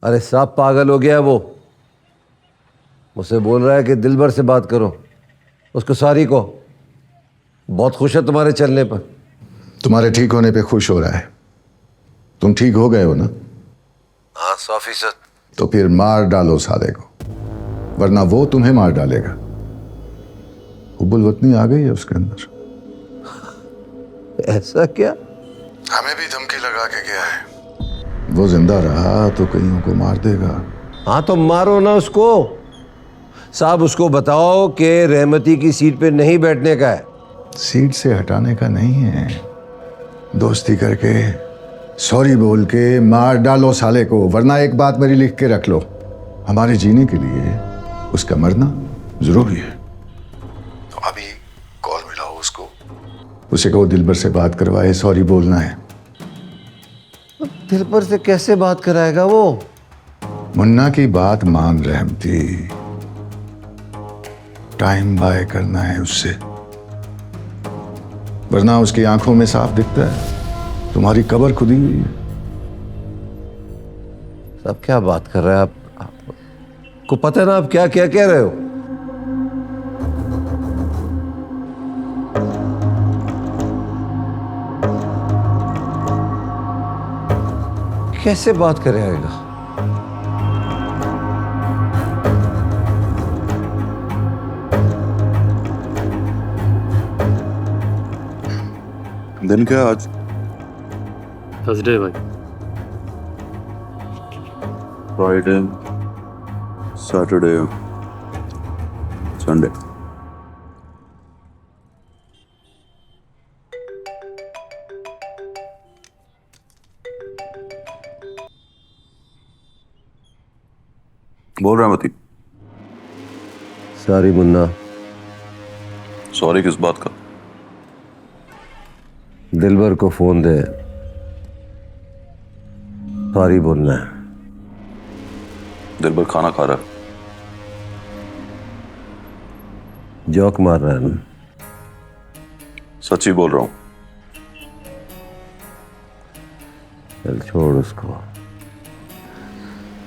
अरे साहब पागल हो गया है वो। मुझसे बोल रहा है कि दिलबर से बात करो, उसको सारी को। बहुत खुश है तुम्हारे चलने पर। तुम्हारे ठीक होने पे खुश हो रहा है। तुम ठीक हो गए हो ना? हाँ 100%। तो फिर मार डालो साले को, वरना वो तुम्हें मार डालेगा। हुब्बुल वतनी आ गई है उसके अंदर। ऐसा क्या? हमें भी धमकी लगा के गया है, वो जिंदा रहा तो कईयों को मार देगा। हाँ तो मारो ना उसको। साहब उसको बताओ कि रहमती की सीट पे नहीं बैठने का है। सीट से हटाने का नहीं है, दोस्ती करके सॉरी बोल के मार डालो साले को। वरना एक बात मेरी लिख के रख लो, हमारे जीने के लिए उसका मरना जरूरी है। तो अभी कॉल मिलाओ उसको, उसे कहो दिलबर से बात करवाए, सॉरी बोलना है। दिलबर से कैसे बात कराएगा वो? मुन्ना की बात मान रहमती, टाइम बाय करना है उससे, वरना उसकी आंखों में साफ दिखता है तुम्हारी कब्र खुदी हुई है। साहब क्या बात कर रहे हैं आपको पता है ना आप क्या क्या कह रहे हो? कैसे बात करेगा? दिन क्या आज? थर्सडे भाई। Friday, Saturday, Sunday. बोल रहा मती। सॉरी मुन्ना। सॉरी किस बात का? दिलबर को फोन दे, सॉरी बोलना है। दिलबर खाना खा रहा है। जोक मार रहा है ना? सच्ची बोल रहा हूं। चल छोड़ उसको।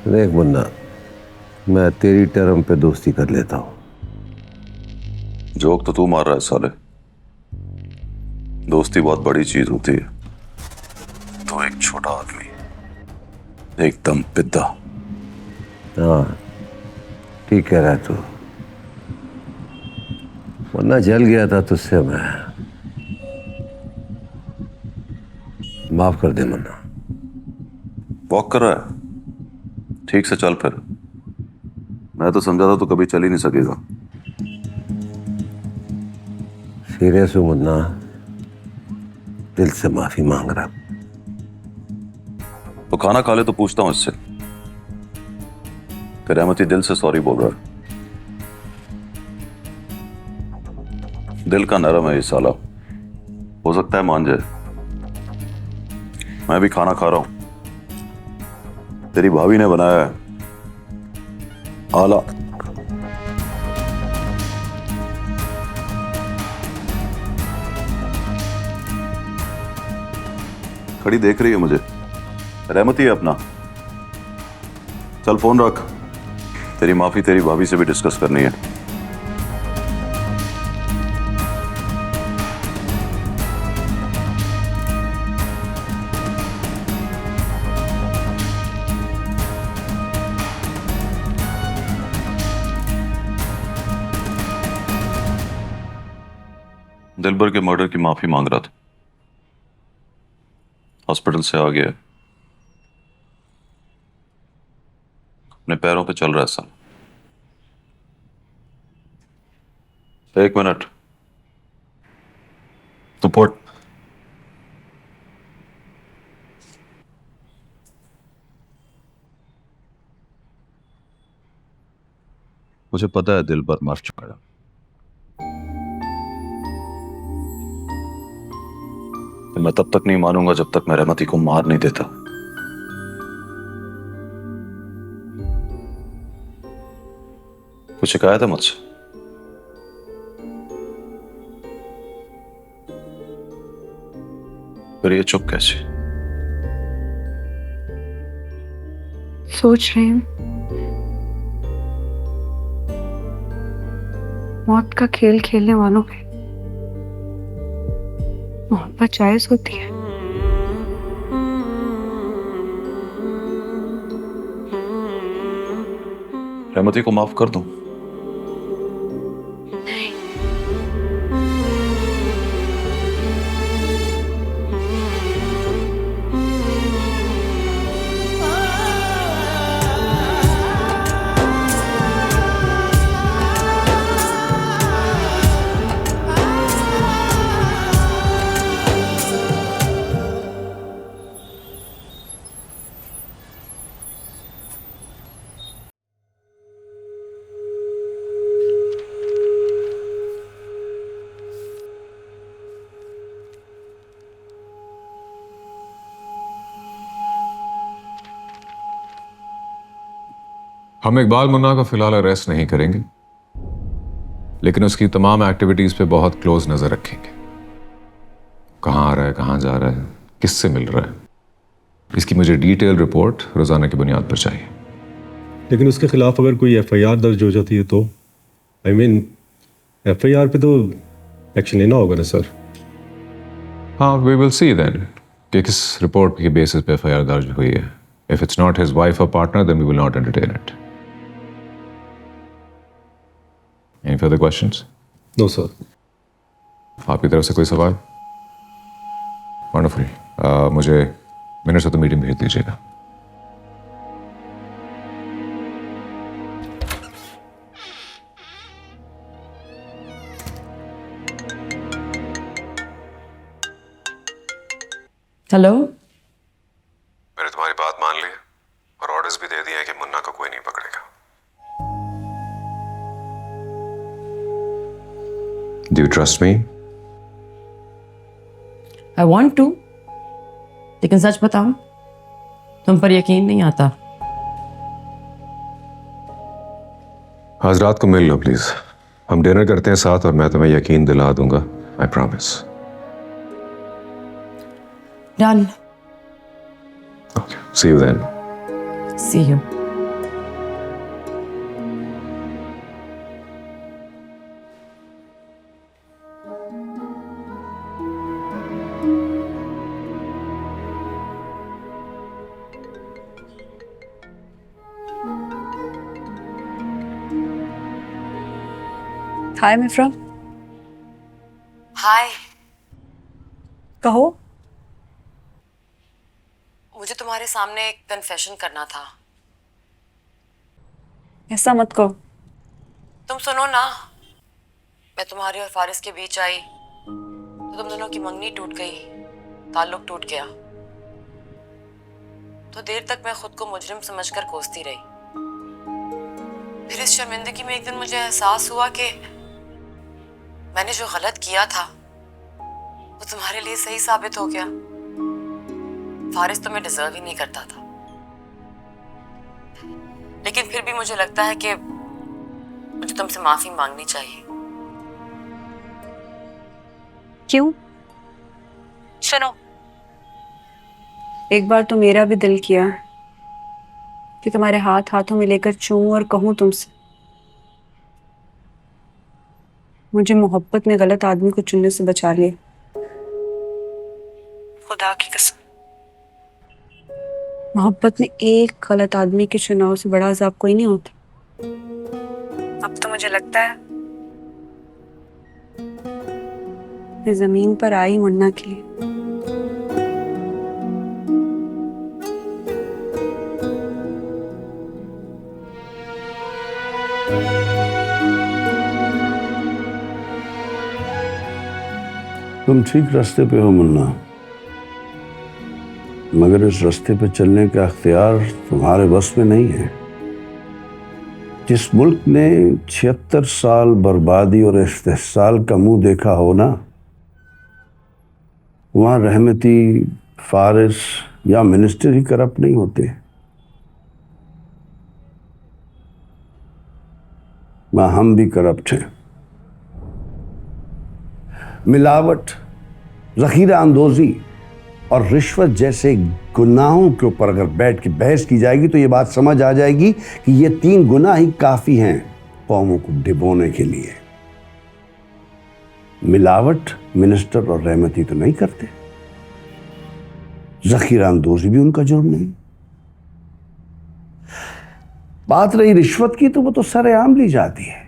देख मुन्ना, मैं तेरी टर्म पे दोस्ती कर लेता हूं। जोक तो तू मार रहा है साले। दोस्ती बहुत बड़ी चीज होती है। तो एक छोटा आदमी, एकदम पिद्दा। हाँ ठीक कह रहा है तू। वरना जल गया था तुझसे मैं। माफ कर दे मुन्ना। वॉक कर रहा है? ठीक से चल फिर। मैं तो समझा था तू कभी चल ही नहीं सकेगा। सीरियस हूं मुन्ना, दिल से माफी मांग रहा। तो खाना खा ले तो पूछता हूं इससे। फिर रहमती दिल से सॉरी बोल रहा है। दिल का नरम है ये साला, हो सकता है मान जाए। मैं भी खाना खा रहा हूं, तेरी भाभी ने बनाया है आला। खड़ी देख रही है मुझे, रहमती है अपना। चल फोन रख, तेरी माफी तेरी भाभी से भी डिस्कस करनी है। दिलबर के मर्डर की माफी मांग रहा था, हॉस्पिटल से आ गया, अपने पैरों पे चल रहा है सर। एक मिनट, तू पोट। मुझे पता है दिलबर मर चुका है, मैं तब तक नहीं मानूंगा जब तक मैं रहमती को मार नहीं देता। कुछ शिकायत है मुझसे? फिर ये चुप कैसे? सोच रही हूँ मौत का खेल खेलने वालों पे मोहब्बत जायज होती है। रहमती को माफ कर दूं? हम इकबाल मुन्ना को फिलहाल अरेस्ट नहीं करेंगे, लेकिन उसकी तमाम एक्टिविटीज पे बहुत क्लोज नजर रखेंगे। कहाँ आ रहा है, कहाँ जा रहा है, किससे मिल रहा है, इसकी मुझे डिटेल रिपोर्ट रोजाना की बुनियाद पर चाहिए। लेकिन उसके खिलाफ अगर कोई एफआईआर दर्ज हो जाती है तो एफआईआर पे तो एक्शन लेना होगा ना सर। हाँ, वी विल सी देन कि किस रिपोर्ट के बेसिस पे एफआईआर दर्ज हुई है। If it's not his wife और partner then we will not entertain it. Any further questions? No sir. आपकी तरफ से कोई सवाल? वंडरफुल। मुझे मिनट्स ऑफ द मीटिंग भेज दीजिएगा। हेलो। मैंने तुम्हारी बात मान ली है और ऑर्डर्स भी दे दिए हैं कि मुन्ना को कोई नहीं पकड़ेगा। Do you trust me? I want to, लेकिन सच बताऊं, तुम पर यकीन नहीं आता। आज रात को मिल लो प्लीज। हम डिनर करते हैं साथ और मैं तुम्हें यकीन दिला दूंगा। I promise. Done. Okay. See you then. See you. हाय मिफ्रा। हाय। कहो। मुझे तुम्हारे सामने एक कन्फेशन करना था। ऐसा मत कहो। तुम सुनो ना, मैं तुम्हारी और फारिस के बीच आई तो तुम दोनों की मंगनी टूट गई, ताल्लुक टूट गया। तो देर तक मैं खुद को मुजरिम समझकर कोसती रही। फिर इस शर्मिंदगी में एक दिन मुझे एहसास हुआ कि मैंने जो गलत किया था वो तुम्हारे लिए सही साबित हो गया। फारिस तुम्हें डिजर्व ही नहीं करता था, लेकिन फिर भी मुझे लगता है कि मुझे तुमसे माफी मांगनी चाहिए। क्यों? सुनो, एक बार तो मेरा भी दिल किया कि तुम्हारे हाथ हाथों में लेकर चूमूं और कहूं तुमसे, मुझे मोहब्बत में गलत आदमी को चुनने से बचा लिया। खुदा की कसम, मोहब्बत में एक गलत आदमी के चुनाव से बड़ा अजाब कोई नहीं होता। अब तो मुझे लगता है मैं जमीन पर आई मुन्ना के लिए। तुम ठीक रास्ते पे हो मुन्ना, मगर इस रास्ते पे चलने का अख्तियार तुम्हारे बस में नहीं है। जिस मुल्क ने 76 साल बर्बादी और इस्तेहसाल का मुंह देखा हो ना, वहां रहमती, फारिस या मिनिस्टर ही करप्ट नहीं होते। वहां हम भी करप्ट हैं। मिलावट, जखीरा अंदोजी और रिश्वत जैसे गुनाहों के ऊपर अगर बैठ के बहस की जाएगी तो ये बात समझ आ जाएगी कि ये 3 गुनाह ही काफी हैं कौमों को डिबोने के लिए। मिलावट मिनिस्टर और रहमती तो नहीं करते, जखीरा अंदोजी भी उनका जुर्म नहीं। बात रही रिश्वत की तो वो तो सरेआम ली जाती है।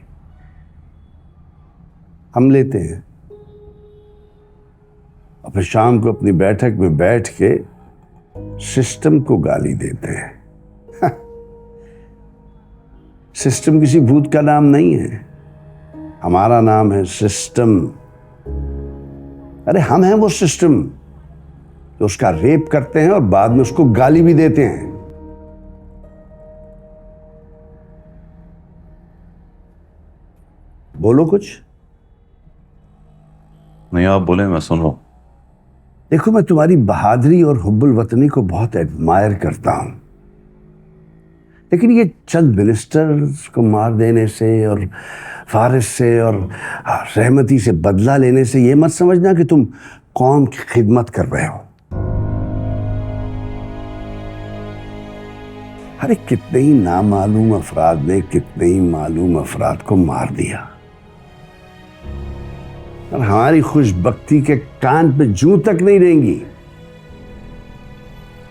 हम लेते हैं और फिर शाम को अपनी बैठक में बैठ के सिस्टम को गाली देते हैं। सिस्टम किसी भूत का नाम नहीं है, हमारा नाम है सिस्टम। अरे हम हैं वो सिस्टम जो उसका रेप करते हैं और बाद में उसको गाली भी देते हैं। बोलो कुछ। नहीं, आप बोले, मैं सुन रहा हूं। देखो, मैं तुम्हारी बहादुरी और हुब्बुल वतनी को बहुत एडमायर करता हूं, लेकिन ये चंद मिनिस्टर्स को मार देने से और फारिस से और रहमती से बदला लेने से ये मत समझना कि तुम कौम की खिदमत कर रहे हो। अरे कितने ही नामालूम अफराद ने कितने ही मालूम अफराद को मार दिया और हमारी खुशबख्ती के कान पे जूं तक नहीं रहेंगी।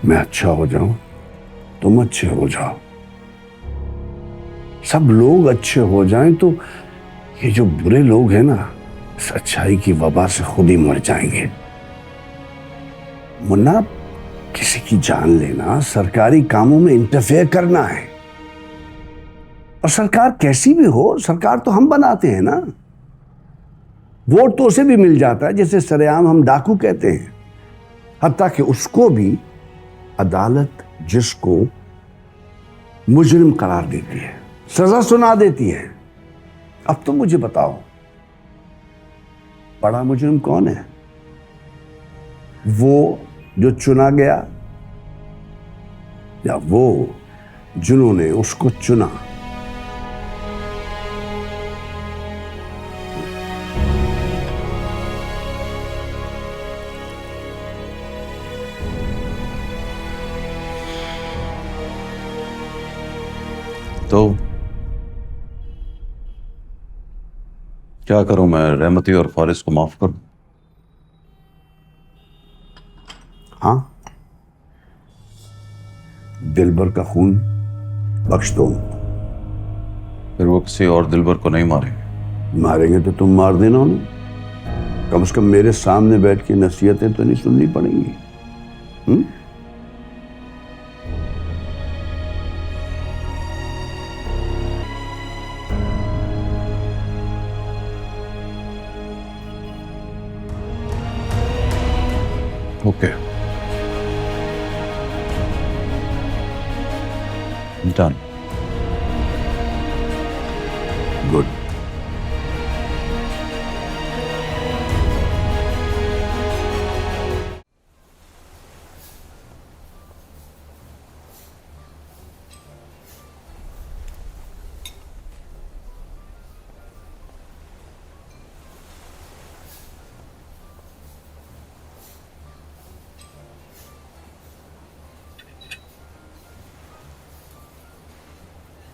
मैं अच्छा हो जाऊं, तुम अच्छे हो जाओ, सब लोग अच्छे हो जाएं तो ये जो बुरे लोग हैं ना, इस अच्छाई की वबा से खुद ही मर जाएंगे। मुन्ना, किसी की जान लेना सरकारी कामों में इंटरफेयर करना है। और सरकार कैसी भी हो, सरकार तो हम बनाते हैं ना। वोट तो उसे भी मिल जाता है जिसे सरेआम हम डाकू कहते हैं, हत्ता कि उसको भी अदालत जिसको मुजरिम करार देती है, सजा सुना देती है। अब तो मुझे बताओ, बड़ा मुजरिम कौन है? वो जो चुना गया या वो जिन्होंने उसको चुना? तो क्या करूं मैं? रहमती और फारिस को माफ करूं? हाँ, दिलबर का खून बख्श दो। फिर वो किसी और दिलबर को नहीं मारेंगे? मारेंगे तो तुम मार देना उन्हें। कम से कम मेरे सामने बैठ के नसीहतें तो नहीं सुननी पड़ेंगी। Okay, done. गुड।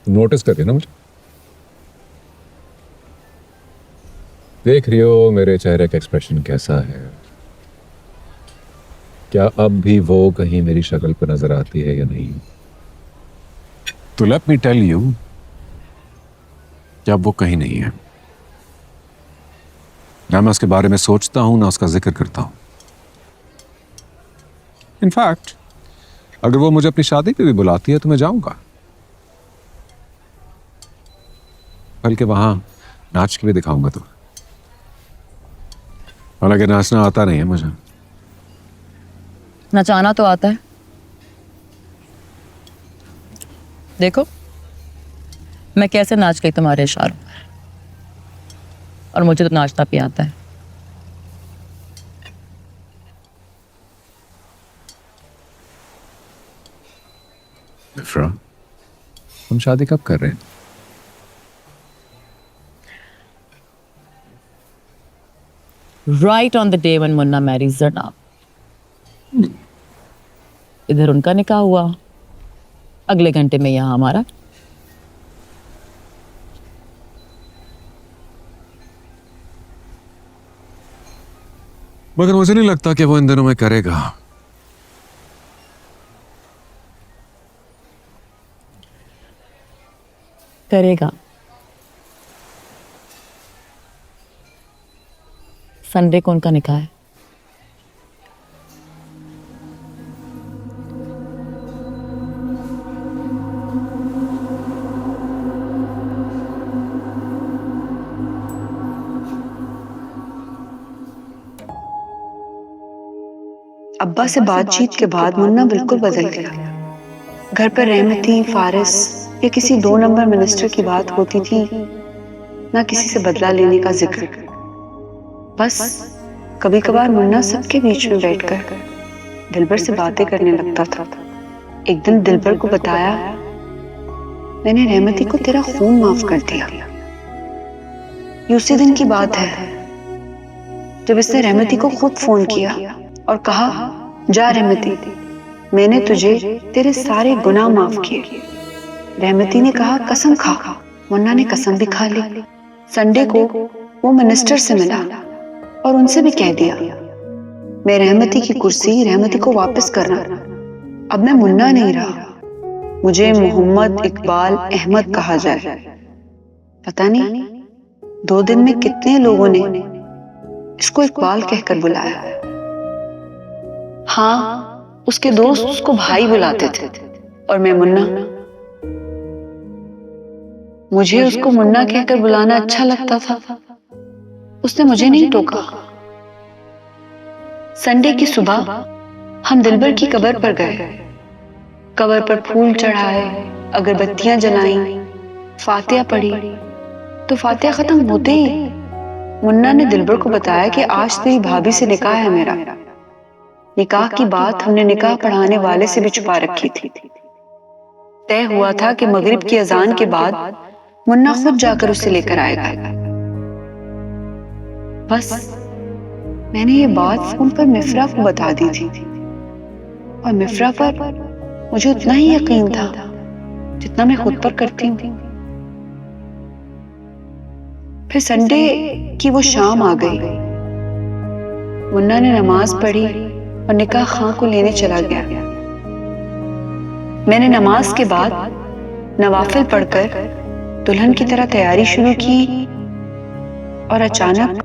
नोटिस कर रही ना मुझे? देख रही हो मेरे चेहरे का एक्सप्रेशन कैसा है? क्या अब भी वो कहीं मेरी शक्ल पर नजर आती है या नहीं? तो लेट मी टेल यू, क्या वो कहीं नहीं है। ना मैं उसके बारे में सोचता हूं ना उसका जिक्र करता हूं। इनफैक्ट अगर वो मुझे अपनी शादी पे भी बुलाती है तो मैं जाऊंगा, बल्कि वहां नाच के भी दिखाऊंगा तो। हालांकि नाचना आता नहीं है मुझे। नचाना तो आता है। देखो मैं कैसे नाच गई तुम्हारे इशारों पर, और मुझे तो नाचना भी आता है। इफ्रा, हम शादी कब कर रहे हैं? Right on the day when Munna marries Zarnab. इधर उनका निकाह हुआ, अगले घंटे में यहाँ हमारा। मगर मुझे नहीं लगता कि वो इन दिनों में करेगा। करेगा। संडे को उनका निकाह है। अब्बा से बातचीत के बाद मुन्ना बिल्कुल बदल गया। घर पर रहमती, फारिस या किसी 2 नंबर मिनिस्टर की बात होती थी, ना किसी से बदला लेने का जिक्र। बस कभी कभार मुन्ना सबके बीच में बैठकर दिलबर से बातें करने लगता था। एक दिन दिलबर को बताया, मैंने रहमती को तेरा खून माफ कर दिया। ये उसी दिन की बात है जब इसने रहमती को खुद फोन किया और कहा, जा रहमती, मैंने तुझे तेरे सारे गुनाह माफ किए। रहमती ने कहा, कसम खा। मुन्ना ने कसम भी खा ली। संडे को वो मिनिस्टर से मिला और उनसे भी कह दिया, मैं रहमती की कुर्सी रहमती को वापस करना। अब मैं मुन्ना नहीं रहा, मुझे मोहम्मद इकबाल अहमद कहा जाए। पता नहीं 2 दिन में कितने लोगों ने इसको इकबाल कहकर बुलाया। हाँ, उसके दोस्त उसको भाई बुलाते थे और मैं मुन्ना। मुझे उसको मुन्ना कहकर बुलाना अच्छा लगता था। उसने मुझे नहीं टोका। संडे की सुबह हम दिलबर की कब्र पर गए। कब्र पर फूल चढ़ाए, अगरबत्तियां जलाई, फातिहा पढ़ी। तो फातिहा खत्म होते ही मुन्ना ने दिलबर को बताया कि आज तेरी भाभी से निकाह है मेरा। निकाह की बात हमने निकाह पढ़ाने वाले से भी छुपा रखी थी। तय हुआ था कि मगरिब की अजान के बाद मुन्ना खुद जाकर उसे लेकर आएगा। बस मैंने ये बात फोन पर मिफ्रा को बता दी थी और मिफ्रा पर मुझे उतना ही यकीन था जितना मैं खुद पर करती हूँ। फिर संडे की वो शाम आ गई। मुन्ना ने नमाज पढ़ी और निकाह खां को लेने चला गया। मैंने नमाज के बाद नवाफिल पढ़कर दुल्हन की तरह तैयारी शुरू की और अचानक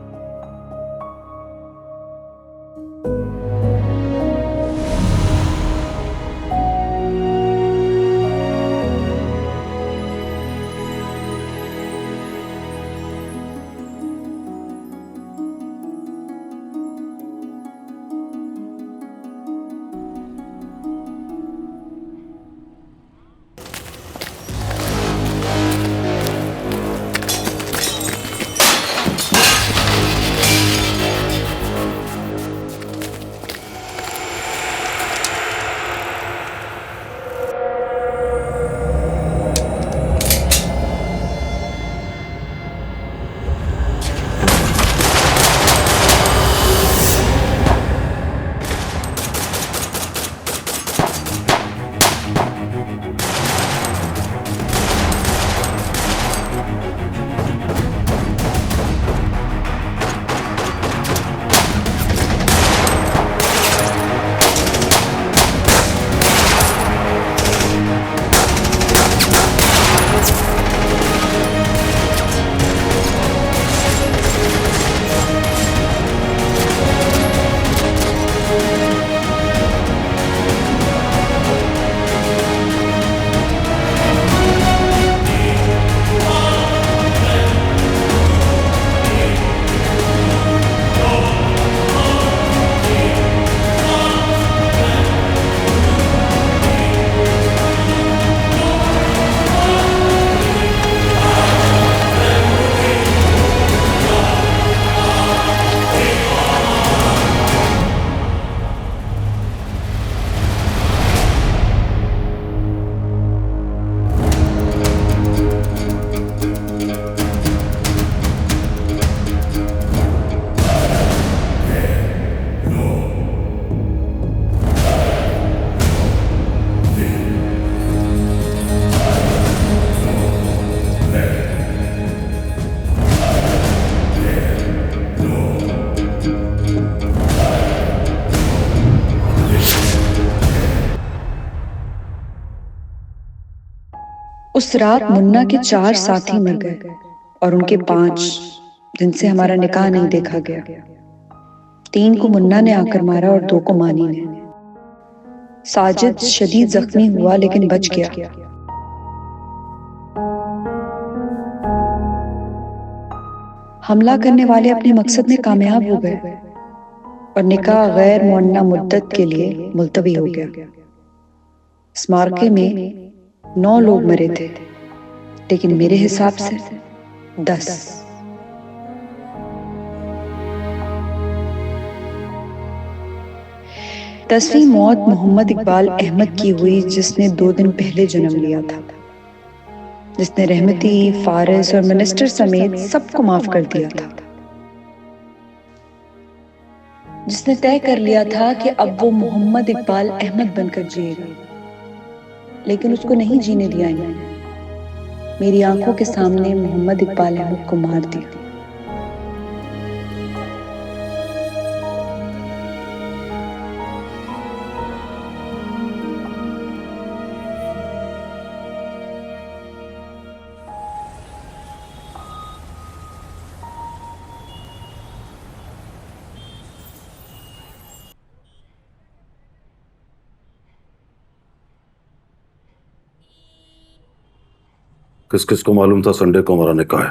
उस रात मुन्ना के 4 साथी मर गए और उनके 5 जिनसे हमारा निकाह नहीं देखा गया। 3 को मुन्ना ने आकर मारा और 2 को मानी ने। साजिद शदीद जख्मी हुआ लेकिन बच गया। हमला करने वाले अपने मकसद में कामयाब हो गए और निकाह गैर मुअन्ना मुद्दत के लिए मुलतवी हो गया। इस मार्के में 9 लोग मरे थे, लेकिन मेरे हिसाब से 10। दसवीं मौत मोहम्मद इकबाल अहमद की हुई, जिसने 2 दिन पहले जन्म लिया था, जिसने रहमती, फारिस और मिनिस्टर समेत सबको माफ कर दिया था, जिसने तय कर लिया था कि अब वो मोहम्मद इकबाल अहमद बनकर जिएगा, लेकिन उसको नहीं जीने दिया इन्होंने। मेरी आंखों के सामने मोहम्मद इकबाल अहमद को मार दिया। किस किस को मालूम था संडे को हमारा निकाह है?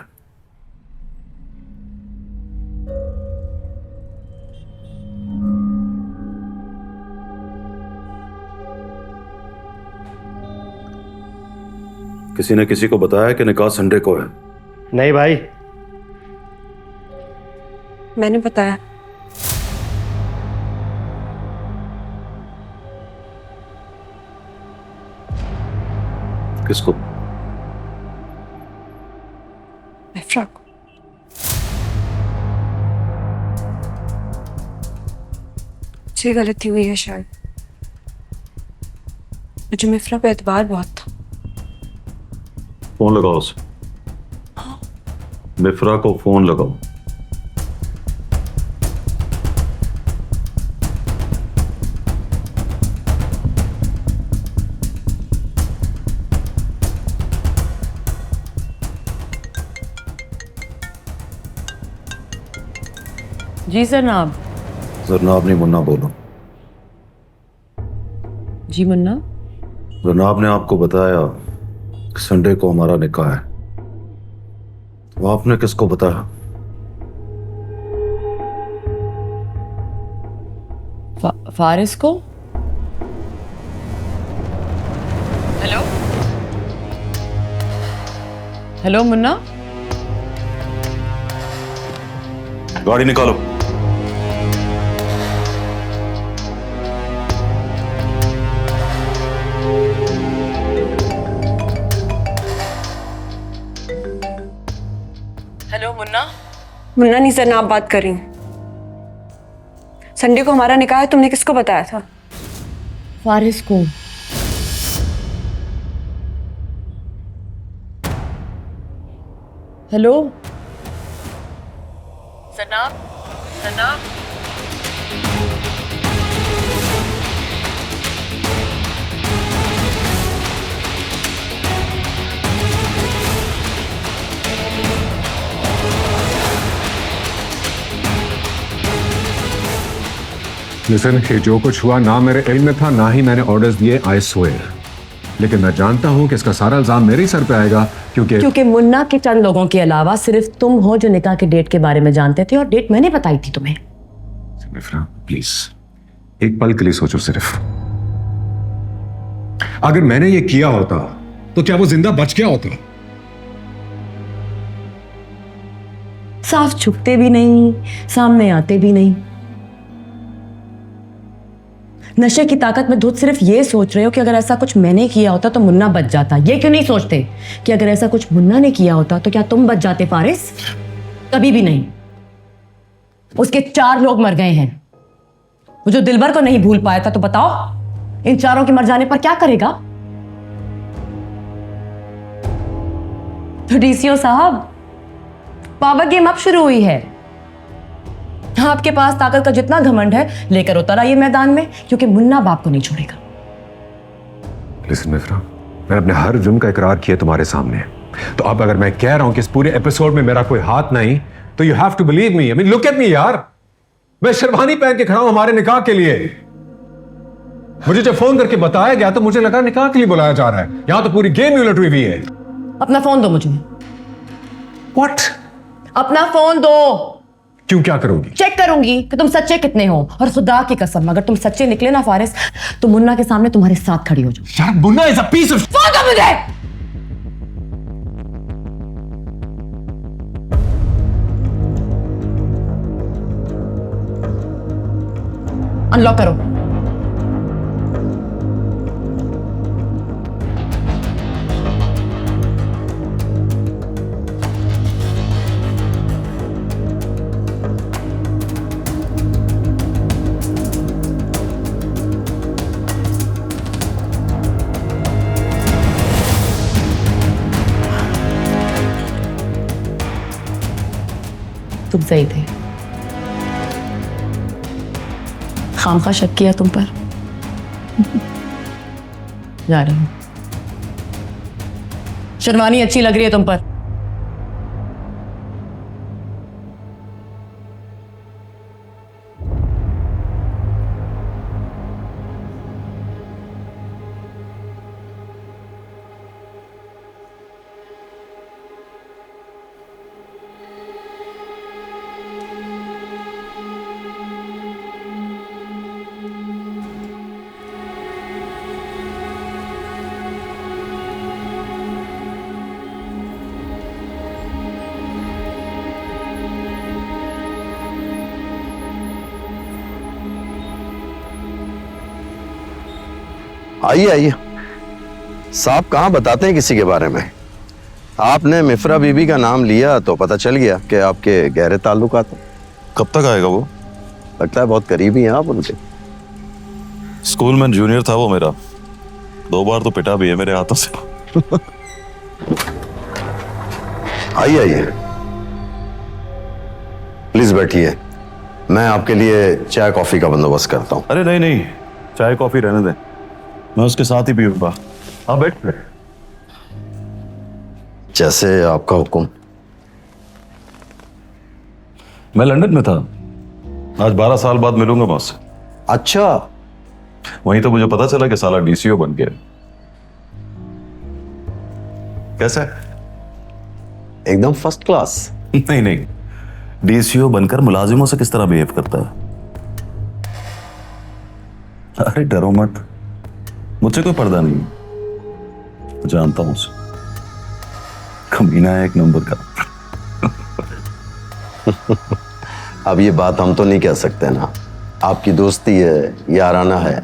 किसी ने किसी को बताया कि निकाह संडे को है? नहीं भाई, मैंने बताया। किसको? इफ्रा को। मुझसे गलती हुई है शायद। मुझे मिफ्रा पे एतबार बहुत था। फोन लगाओ उसे। मिफ्रा को फोन लगाओ। जी जनाब। जनाब नहीं, मुन्ना बोलो। जी मुन्ना। जनाब ने आपको बताया कि संडे को हमारा निकाह है, तो आपने किसको बताया? फारिस को। Hello hello Munna. गाड़ी निकालो। हेलो मुन्ना। मुन्ना नहीं जनाब बात कर रही हूँ। संडे को हमारा निकाह है, तुमने किसको बताया था? फारिस को। हेलो जनाब। जनाब लिसन, ये जो कुछ हुआ ना मेरे इल्म में था, ना ही मैंने ऑर्डर्स दिए, आई स्वेयर। लेकिन मैं जानता हूं कि इसका सारा इल्जाम मेरे ही सर पे आएगा, क्योंकि मुन्ना के चंद लोगों के अलावा सिर्फ तुम हो जो निकाह के डेट के बारे में जानते थे, और डेट मैंने बताई थी तुम्हें। प्लीज एक पल के लिए सोचो सिर्फ। अगर मैंने ये किया होता तो क्या वो जिंदा बच गया होता? साफ छुपते भी नहीं, सामने आते भी नहीं। नशे की ताकत में धुत सिर्फ ये सोच रहे हो कि अगर ऐसा कुछ मैंने किया होता तो मुन्ना बच जाता। ये क्यों नहीं सोचते कि अगर ऐसा कुछ मुन्ना ने किया होता तो क्या तुम बच जाते फारिस? कभी भी नहीं। उसके 4 लोग मर गए हैं। वो जो दिलबर को नहीं भूल पाया था, तो बताओ इन 4 के मर जाने पर क्या करेगा? तो डीसीओ साहब, पावर गेम अब शुरू हुई है। आपके पास ताकत का जितना घमंड है लेकर उतर आइए मैदान में, क्योंकि मुन्ना बाप को नहीं छोड़ेगा। लिसन मिफ्रा, मैंने अपने हर जुर्म का इकरार किया तुम्हारे सामने। तो अब अगर मैं कह रहा हूं कि इस पूरे एपिसोड में मेरा कोई हाथ नहीं, तो you have to believe me. I mean look at me यार, मैं शेरवानी पहन के खड़ा हूं हमारे निकाह के लिए। मुझे जब फोन करके बताया गया तो मुझे लगा निकाह के लिए बुलाया जा रहा है। यहां तो पूरी गेम उलट हुई है। अपना फोन दो मुझे। व्हाट? अपना फोन दो। क्यों, क्या करूंगी? चेक करूंगी कि तुम सच्चे कितने हो। और खुदा की कसम, अगर तुम सच्चे निकले ना फारिस, तो मुन्ना के सामने तुम्हारे साथ खड़ी हो जाऊं। यार Munna is a piece of. Phone दो मुझे। अनलॉक करो। तुम सही थे, खामखा शक किया तुम पर। जा रही हूं। शेरवानी अच्छी लग रही है तुम पर। आइए आइए। साहब कहाँ बताते हैं किसी के बारे में। आपने मिफ्रा बीबी का नाम लिया तो पता चल गया कि आपके गहरे ताल्लुकात हैं। कब तक आएगा वो? लगता है बहुत करीबी हैं आप उनके। स्कूल में जूनियर था वो मेरा, 2 बार तो पिटा भी है मेरे हाथों से। आइए आइए, प्लीज बैठिए, मैं आपके लिए चाय कॉफी का बंदोबस्त करता हूँ। अरे नहीं नहीं, चाय कॉफी रहने दें, मैं उसके साथ ही पीऊंगा। हाँ बैठ। जैसे आपका हुक्म। मैं लंदन में था, आज 12 साल बाद मिलूंगा मैं उससे। अच्छा, वहीं तो मुझे पता चला कि साला डीसीओ बन गया। कैसा है? एकदम फर्स्ट क्लास। नहीं नहीं, डीसीओ बनकर मुलाजिमों से किस तरह बिहेव करता है। अरे डरो मत, मुझसे कोई पर्दा नहीं, जानता हूं उसे, कमीना है एक नंबर का। अब ये बात हम तो नहीं कह सकते ना, आपकी दोस्ती है, याराना है,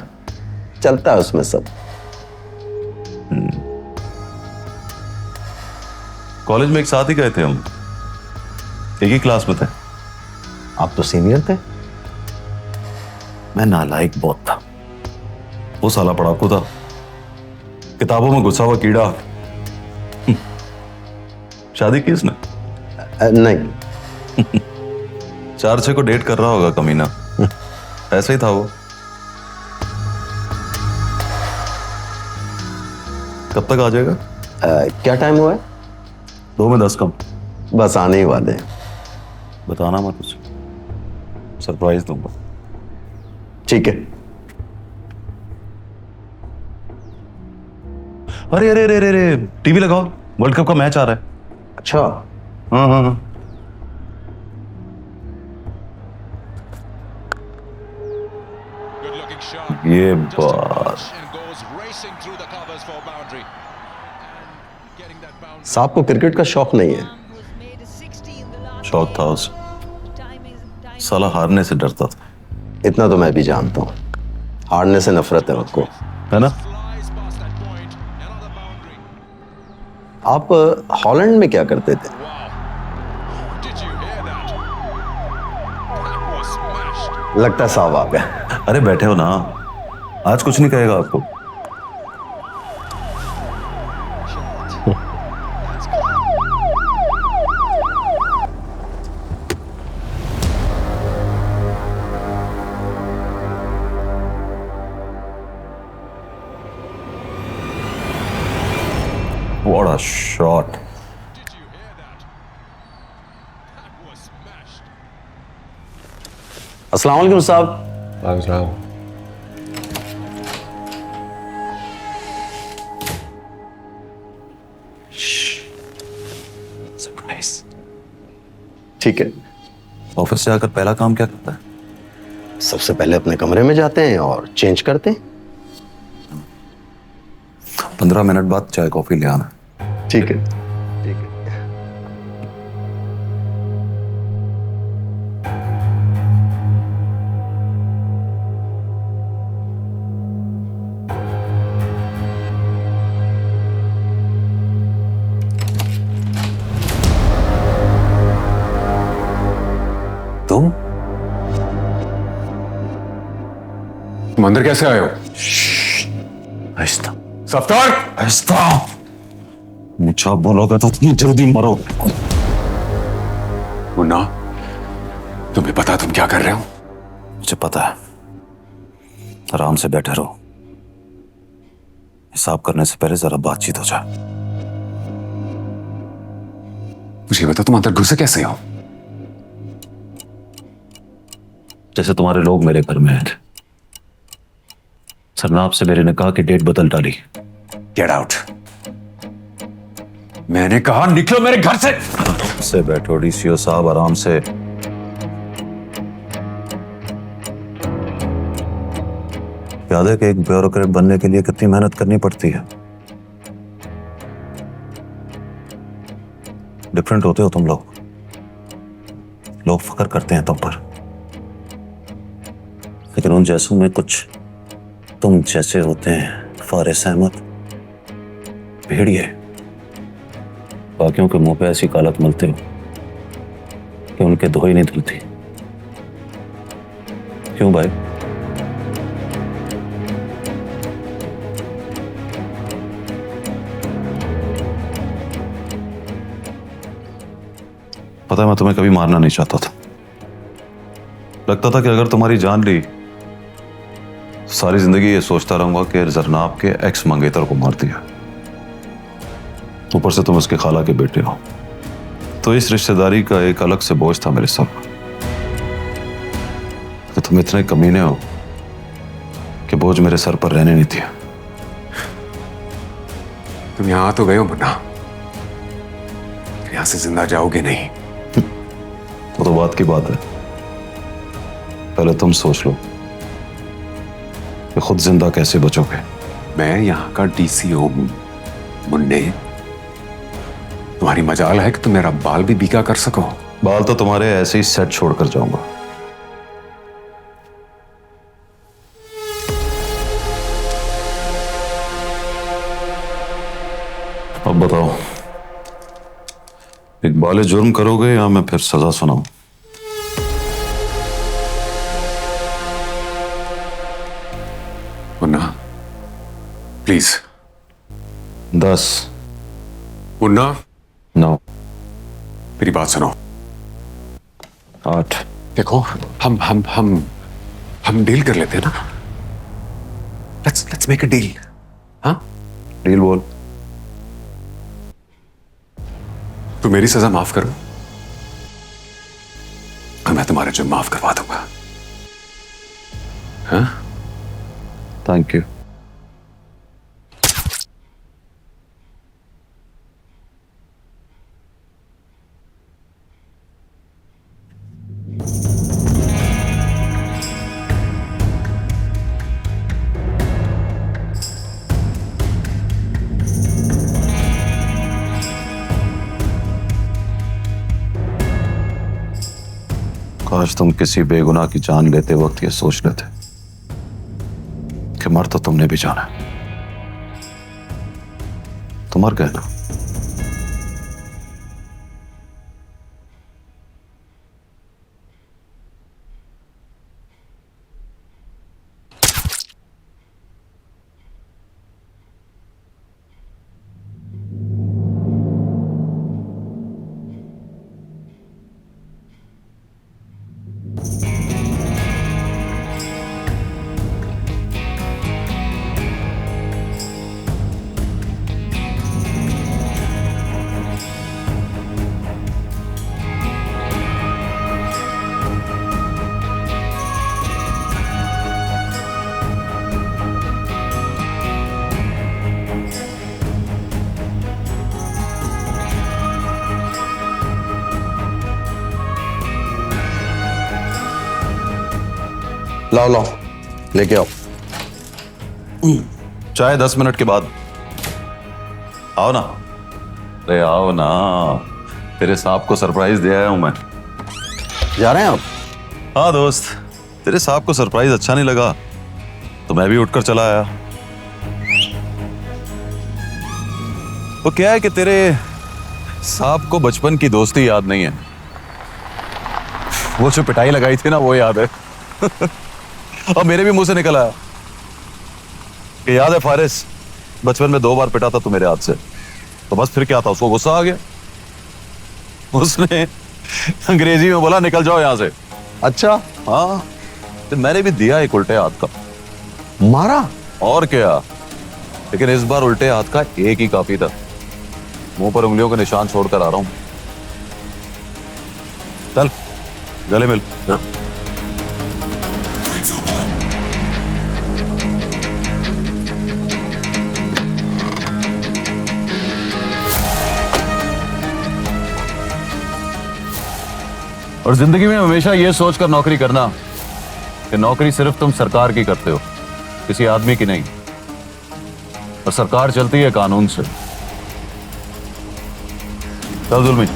चलता है उसमें सब। कॉलेज में एक साथ ही गए थे हम, एक ही क्लास में थे। आप तो सीनियर थे। मैं नालायक बहुत था, वो साला पढ़ाकू था, किताबों में घुसा हुआ कीड़ा। शादी की इसने? नहीं। 4-6 को डेट कर रहा होगा कमीना, ऐसे ही था वो। कब तक आ जाएगा? क्या टाइम हुआ है? 2 में 10 कम। बस आने ही वाले हैं। बताना मत उसे, सरप्राइज दूंगा। ठीक है। अरे अरे अरे अरे, टीवी लगाओ, वर्ल्ड कप का मैच आ रहा है। अच्छा। हाँ हाँ हाँ। ये बात। साहब को क्रिकेट का शौक नहीं है? शौक था उसे, साला हारने से डरता था। इतना तो मैं भी जानता हूँ, हारने से नफरत है उसको, है ना? आप हॉलैंड में क्या करते थे? लगता है साहब आ गया। अरे बैठे हो ना, आज कुछ नहीं कहेगा आपको। What a shot. अस्सलाम वालेकुम साहब। सरप्राइज। ठीक है, ऑफिस से आकर पहला काम क्या करता है? सबसे पहले अपने कमरे में जाते हैं और चेंज करते हैं। 15 मिनट बाद चाय कॉफी ले आना। ठीक है। ठीक है। तुम अंदर कैसे आए हो? आहिस्ता सफ्तार, आहिस्ता। मुझे बोलोगे तो तुम जल्दी मरो। मुन्ना, तुम्हें पता तुम क्या कर रहे हो? मुझे पता है। आराम से बैठे रहो। हिसाब करने से पहले जरा बातचीत हो जाए। मुझे बता, तुम अंदर घुसे कैसे हो? जैसे तुम्हारे लोग मेरे घर में आए। सरनाब से मेरे निकाह की डेट बदल डाली। Get out. मैंने कहा निकलो मेरे घर से। से बैठो डीसीओ साहब, आराम से। याद है कि एक ब्यूरोक्रेट बनने के लिए कितनी मेहनत करनी पड़ती है। डिफरेंट होते हो तुम लोग फख्र करते हैं तुम पर, लेकिन उन जैसों में कुछ तुम जैसे होते हैं। फारिस अहमद, भेड़िए, बाकियों के मुंह पे ऐसी कालत मलते हो कि उनके धोई नहीं धुलती। क्यों भाई? पता है, मैं तुम्हें कभी मारना नहीं चाहता था। लगता था कि अगर तुम्हारी जान ली, सारी जिंदगी ये सोचता रहूंगा कि जरनाब के एक्स मंगेतर को मार दिया। ऊपर से तुम उसके खाला के बेटे हो, तो इस रिश्तेदारी का एक अलग से बोझ था मेरे सर पर। तो तुम इतने कमीने हो कि बोझ मेरे सर पर रहने नहीं दिया। तुम यहां तो गए हो मुन्ना, यहां से जिंदा जाओगे नहीं। वो तो बात की बात है। पहले तुम सोच लो कि खुद जिंदा कैसे बचोगे। मैं यहां का डीसीओ हूं मुन्ने। तुम्हारी मजाल है कि तुम मेरा बाल भी बीका कर सको। बाल तो तुम्हारे ऐसे ही सेट छोड़कर जाऊंगा। अब बताओ, इकबाल जुर्म करोगे या मैं फिर सजा सुनाऊं? मुन्ना प्लीज। 10, मुन्ना 9, मेरी बात सुनो। 8। देखो, हम डील कर लेते हैं ना। Let's make a deal. हाँ, डील बोल। तू मेरी सजा माफ करो और मैं तुम्हारा जुर्म माफ करवा दूंगा। हाँ? Thank you. काश तुम किसी बेगुनाह की जान लेते वक्त ये सोच लेते कि मर तो तुमने भी जाना। तुम मर गए ना। लाओ लाओ, लेके आओ। चाहे 10 मिनट के बाद। आओ ना, अरे आओ ना, तेरे साहब को सरप्राइज दे आया हूं मैं। जा रहे हैं आप? हाँ दोस्त, तेरे साहब को सरप्राइज अच्छा नहीं लगा तो मैं भी उठकर चला आया। वो क्या है कि तेरे साहब को बचपन की दोस्ती याद नहीं है, वो जो पिटाई लगाई थी ना वो याद है। और मेरे भी मुंह से निकल आया कि याद है फारिस, बचपन में 2 बार पिटा था तू मेरे हाथ से। तो बस फिर क्या था, उसको गुस्सा आ गया, उसने अंग्रेजी में बोला निकल जाओ यहां से। अच्छा, हाँ, तो मैंने भी दिया एक उल्टे हाथ का, मारा? और क्या, लेकिन इस बार उल्टे हाथ का एक ही काफी था। मुंह पर उंगलियों के निशान छोड़कर आ रहा हूं। चल गले मिल। और जिंदगी में हमेशा ये सोचकर नौकरी करना कि नौकरी सिर्फ तुम सरकार की करते हो, किसी आदमी की नहीं। और सरकार चलती है कानून से। चल जुल्मी।